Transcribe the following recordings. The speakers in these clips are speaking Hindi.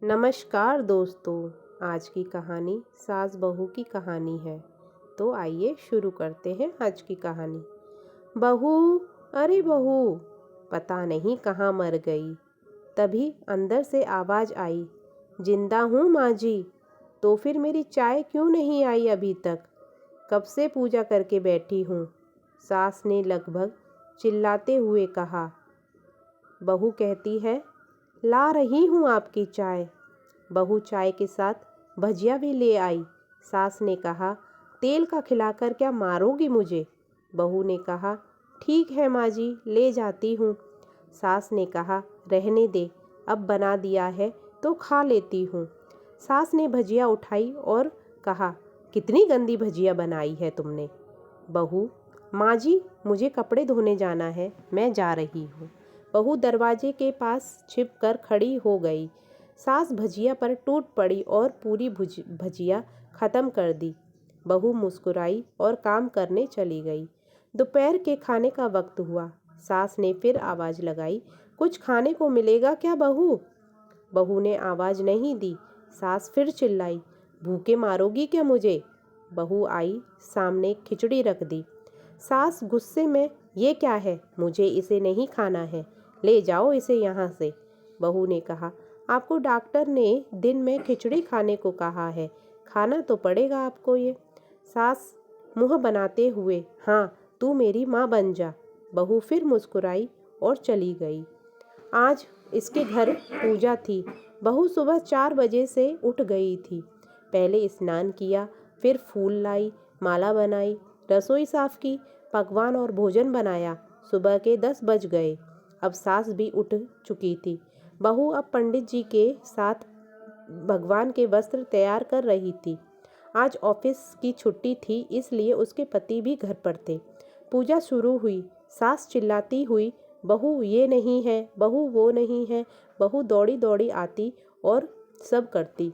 नमस्कार दोस्तों। आज की कहानी सास बहू की कहानी है। तो आइए शुरू करते हैं आज की कहानी। बहू, अरे बहू, पता नहीं कहाँ मर गई। तभी अंदर से आवाज़ आई, जिंदा हूँ माँ जी। तो फिर मेरी चाय क्यों नहीं आई अभी तक? कब से पूजा करके बैठी हूँ। सास ने लगभग चिल्लाते हुए कहा। बहू कहती है, ला रही हूँ आपकी चाय। बहू चाय के साथ भजिया भी ले आई। सास ने कहा, तेल का खिलाकर क्या मारोगी मुझे? बहू ने कहा, ठीक है माँ जी, ले जाती हूँ। सास ने कहा, रहने दे, अब बना दिया है तो खा लेती हूँ। सास ने भजिया उठाई और कहा, कितनी गंदी भजिया बनाई है तुमने। बहू, माँ जी, मुझे कपड़े धोने जाना है, मैं जा रही हूँ। बहू दरवाजे के पास छिप कर खड़ी हो गई। सास भजिया पर टूट पड़ी और पूरी भजिया ख़त्म कर दी। बहू मुस्कुराई और काम करने चली गई। दोपहर के खाने का वक्त हुआ। सास ने फिर आवाज़ लगाई, कुछ खाने को मिलेगा क्या बहू? बहू ने आवाज़ नहीं दी। सास फिर चिल्लाई, भूखे मारोगी क्या मुझे? बहू आई, सामने खिचड़ी रख दी। सास गुस्से में, ये क्या है? मुझे इसे नहीं खाना है, ले जाओ इसे यहाँ से। बहू ने कहा, आपको डॉक्टर ने दिन में खिचड़ी खाने को कहा है, खाना तो पड़ेगा आपको ये। सास मुँह बनाते हुए, हाँ, तू मेरी माँ बन जा। बहू फिर मुस्कुराई और चली गई। आज इसके घर पूजा थी। बहू सुबह 4 बजे से उठ गई थी। पहले स्नान किया, फिर फूल लाई, माला बनाई, रसोई साफ की, पकवान और भोजन बनाया। सुबह के 10 बज गए। अब सास भी उठ चुकी थी। बहू अब पंडित जी के साथ भगवान के वस्त्र तैयार कर रही थी। आज ऑफिस की छुट्टी थी, इसलिए उसके पति भी घर पर थे। पूजा शुरू हुई। सास चिल्लाती हुई, बहू ये नहीं है, बहू वो नहीं है। बहू दौड़ी दौड़ी आती और सब करती।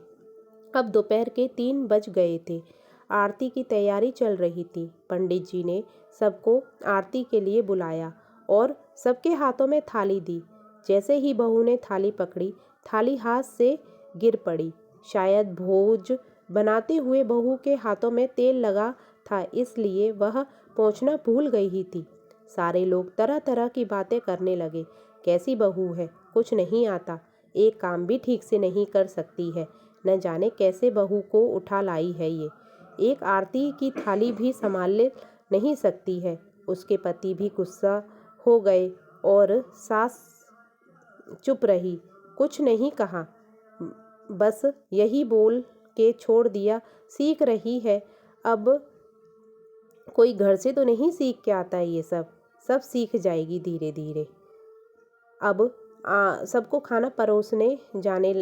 अब दोपहर के 3 बज गए थे। आरती की तैयारी चल रही थी। पंडित जी ने सबको आरती के लिए बुलाया और सबके हाथों में थाली दी। जैसे ही बहू ने थाली पकड़ी, थाली हाथ से गिर पड़ी। शायद भोज बनाते हुए बहू के हाथों में तेल लगा था, इसलिए वह पोंछना भूल गई थी। सारे लोग तरह तरह की बातें करने लगे। कैसी बहू है, कुछ नहीं आता, एक काम भी ठीक से नहीं कर सकती है, न जाने कैसे बहू को उठा लाई है ये। एक आरती की थाली भी संभाल नहीं सकती है। उसके पति भी गुस्सा हो गए और सास चुप रही, कुछ नहीं कहा, बस यही बोल के छोड़ दिया, सीख रही है। अब कोई घर से तो नहीं सीख के आता है, ये सब सब सीख जाएगी धीरे धीरे। अब सबको खाना परोसने जाने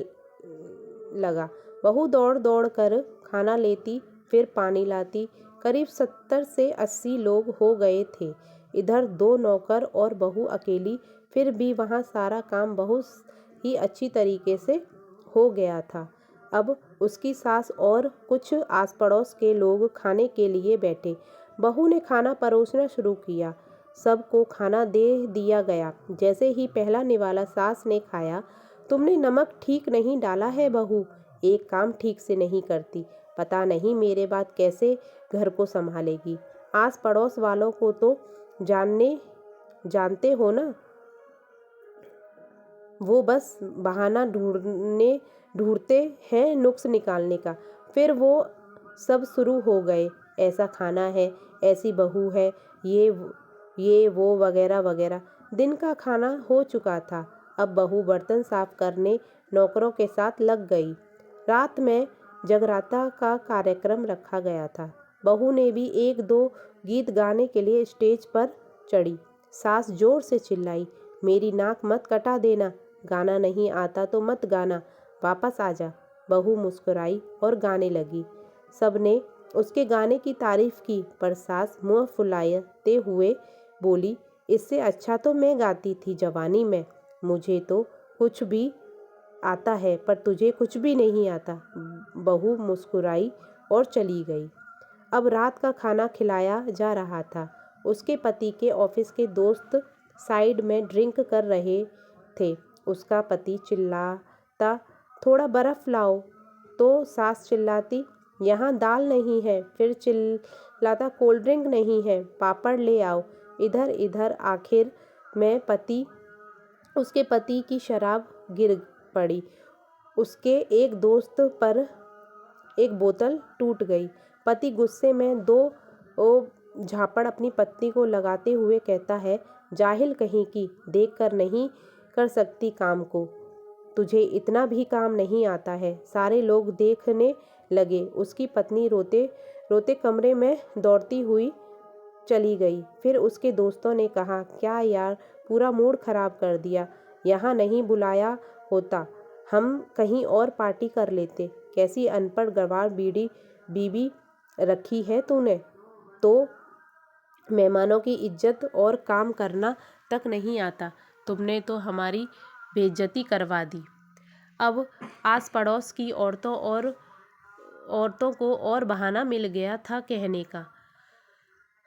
लगा। बहू दौड़ दौड़ कर खाना लेती, फिर पानी लाती। करीब 70 से 80 लोग हो गए थे। इधर 2 नौकर और बहू अकेली। फिर भी वहाँ सारा काम बहुत ही अच्छी तरीके से हो गया था। अब उसकी सास और कुछ आस पड़ोस के लोग खाने के लिए बैठे। बहू ने खाना परोसना शुरू किया। सबको खाना दे दिया गया। जैसे ही पहला निवाला सास ने खाया, तुमने नमक ठीक नहीं डाला है बहू, एक काम ठीक से नहीं करती, पता नहीं मेरे बाद कैसे घर को संभालेगी। आस पड़ोस वालों को तो जानते हो ना, वो बस बहाना ढूंढते हैं नुक्स निकालने का। फिर वो सब शुरू हो गए, ऐसा खाना है, ऐसी बहू है, ये वो वगैरह वगैरह। दिन का खाना हो चुका था। अब बहू बर्तन साफ करने नौकरों के साथ लग गई। रात में जगराता का कार्यक्रम रखा गया था। बहू ने भी 1-2 गीत गाने के लिए स्टेज पर चढ़ी। सास जोर से चिल्लाई, मेरी नाक मत कटा देना, गाना नहीं आता तो मत गाना, वापस आ जा। बहू मुस्कुराई और गाने लगी। सबने उसके गाने की तारीफ की, पर सास मुंह फुलाते हुए बोली, इससे अच्छा तो मैं गाती थी जवानी में, मुझे तो कुछ भी आता है पर तुझे कुछ भी नहीं आता। बहू मुस्कुराई और चली गई। अब रात का खाना खिलाया जा रहा था। उसके पति के ऑफिस के दोस्त साइड में ड्रिंक कर रहे थे। उसका पति चिल्लाता थोड़ा बर्फ़ लाओ। तो सास चिल्लाती, यहाँ दाल नहीं है। फिर चिल्लाता, कोल्ड ड्रिंक नहीं है, पापड़ ले आओ। इधर इधर आखिर में उसके पति की शराब गिर पड़ी। उसके एक दोस्त पर एक बोतल टूट गई। पति गुस्से में दो झापड़ अपनी पत्नी को लगाते हुए कहता है, जाहिल कहीं की, देख कर नहीं कर सकती काम को। तुझे इतना भी काम नहीं आता है। सारे लोग देखने लगे। उसकी पत्नी रोते रोते कमरे में दौड़ती हुई चली गई। फिर उसके दोस्तों ने कहा, क्या यार, पूरा मूड खराब कर दिया। यहाँ नहीं बुलाया होता, हम कहीं और पार्टी कर लेते। कैसी अनपढ़ गंवार बीबी रखी है तूने, तो मेहमानों की इज्जत और काम करना तक नहीं आता। तुमने तो हमारी बेइज्जती करवा दी। अब आस पड़ोस की औरतों को और बहाना मिल गया था कहने का,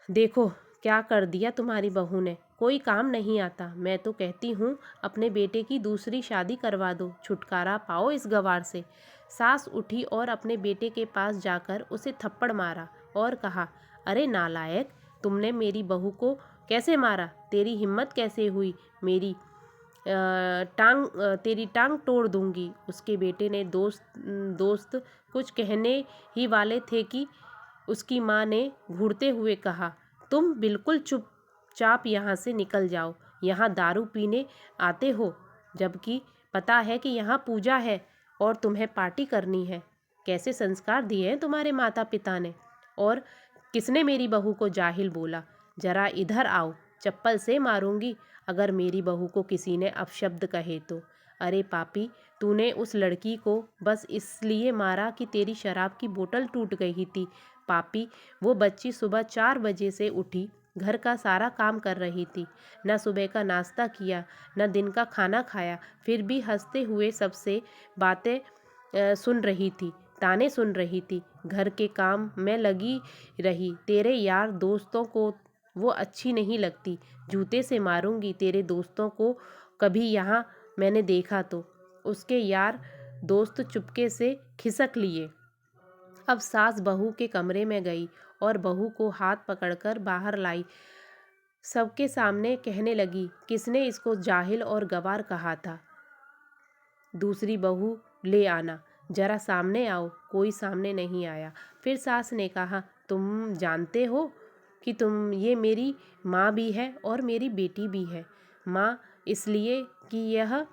देखो क्या कर दिया तुम्हारी बहू ने, कोई काम नहीं आता। मैं तो कहती हूँ अपने बेटे की दूसरी शादी करवा दो, छुटकारा पाओ इस गंवार से। सास उठी और अपने बेटे के पास जाकर उसे थप्पड़ मारा और कहा, अरे नालायक, तुमने मेरी बहू को कैसे मारा? तेरी हिम्मत कैसे हुई? तेरी टांग तोड़ दूंगी। उसके बेटे ने दोस्त कुछ कहने ही वाले थे कि उसकी माँ ने घूरते हुए कहा, तुम बिल्कुल चुपचाप यहाँ से निकल जाओ। यहाँ दारू पीने आते हो, जबकि पता है कि यहाँ पूजा है और तुम्हें पार्टी करनी है। कैसे संस्कार दिए हैं तुम्हारे माता पिता ने? और किसने मेरी बहू को जाहिल बोला? जरा इधर आओ, चप्पल से मारूंगी अगर मेरी बहू को किसी ने अपशब्द कहे तो। अरे पापी, तूने उस लड़की को बस इसलिए मारा कि तेरी शराब की बोतल टूट गई थी। पापी, वो बच्ची सुबह 4 बजे से उठी, घर का सारा काम कर रही थी, न सुबह का नाश्ता किया, न दिन का खाना खाया, फिर भी हंसते हुए सबसे बातें सुन रही थी, ताने सुन रही थी, घर के काम में लगी रही। तेरे यार दोस्तों को वो अच्छी नहीं लगती, जूते से मारूंगी तेरे दोस्तों को कभी यहाँ मैंने देखा तो। उसके यार दोस्त चुपके से खिसक लिए। अब सास बहू के कमरे में गई और बहू को हाथ पकड़कर बाहर लाई। सबके सामने कहने लगी, किसने इसको जाहिल और गंवार कहा था? दूसरी बहू ले आना, जरा सामने आओ। कोई सामने नहीं आया। फिर सास ने कहा, तुम जानते हो कि ये मेरी माँ भी है और मेरी बेटी भी है। माँ इसलिए कि यह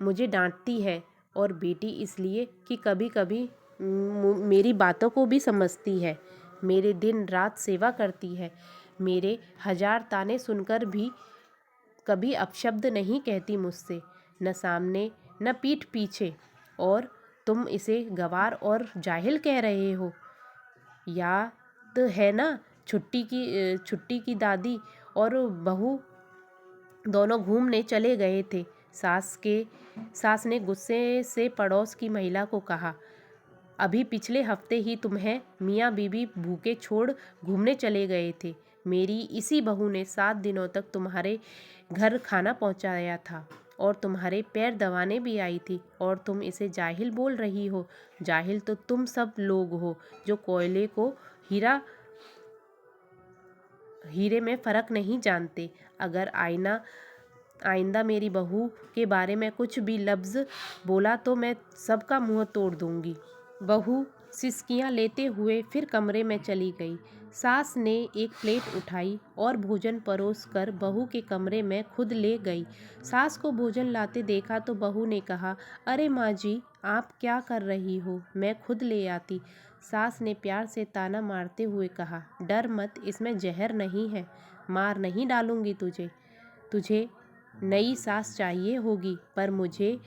मुझे डांटती है, और बेटी इसलिए कि कभी कभी मेरी बातों को भी समझती है, मेरे दिन रात सेवा करती है, मेरे 1000 ताने सुनकर भी कभी अपशब्द नहीं कहती मुझसे, न सामने न पीठ पीछे। और तुम इसे गंवार और जाहिल कह रहे हो? याद है ना, छुट्टी की दादी और बहू दोनों घूमने चले गए थे। सास ने गुस्से से पड़ोस की महिला को कहा, अभी पिछले हफ्ते ही तुम्हें मियाँ बीबी भूखे छोड़ घूमने चले गए थे। मेरी इसी बहू ने 7 दिनों तक तुम्हारे घर खाना पहुँचाया था और तुम्हारे पैर दबाने भी आई थी, और तुम इसे जाहिल बोल रही हो? जाहिल तो तुम सब लोग हो जो कोयले को हीरे में फ़र्क नहीं जानते। अगर आइंदा मेरी बहू के बारे में कुछ भी लफ्ज़ बोला तो मैं सबका मुंह तोड़ दूंगी। बहू सिसकियां लेते हुए फिर कमरे में चली गई। सास ने एक प्लेट उठाई और भोजन परोस कर बहू के कमरे में खुद ले गई। सास को भोजन लाते देखा तो बहू ने कहा, अरे माँ जी, आप क्या कर रही हो? मैं खुद ले आती। सास ने प्यार से ताना मारते हुए कहा, डर मत, इसमें जहर नहीं है, मार नहीं डालूंगी तुझे नई सास चाहिए होगी, पर मुझे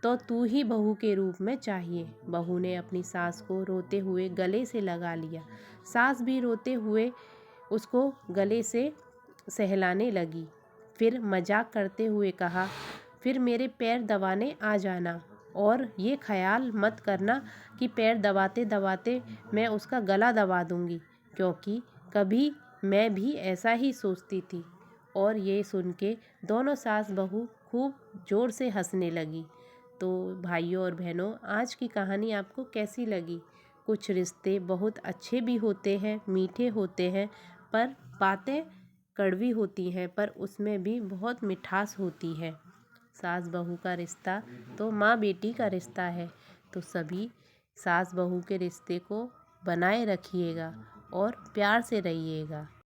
तो तू ही बहू के रूप में चाहिए। बहू ने अपनी सास को रोते हुए गले से लगा लिया। सास भी रोते हुए उसको गले से सहलाने लगी। फिर मजाक करते हुए कहा, फिर मेरे पैर दबाने आ जाना, और ये ख्याल मत करना कि पैर दबाते दबाते मैं उसका गला दबा दूंगी, क्योंकि कभी मैं भी ऐसा ही सोचती थी। और ये सुन के दोनों सास बहू खूब जोर से हंसने लगी। तो भाइयों और बहनों, आज की कहानी आपको कैसी लगी? कुछ रिश्ते बहुत अच्छे भी होते हैं, मीठे होते हैं, पर बातें कड़वी होती हैं, पर उसमें भी बहुत मिठास होती है। सास बहू का रिश्ता तो माँ बेटी का रिश्ता है। तो सभी सास बहू के रिश्ते को बनाए रखिएगा और प्यार से रहिएगा।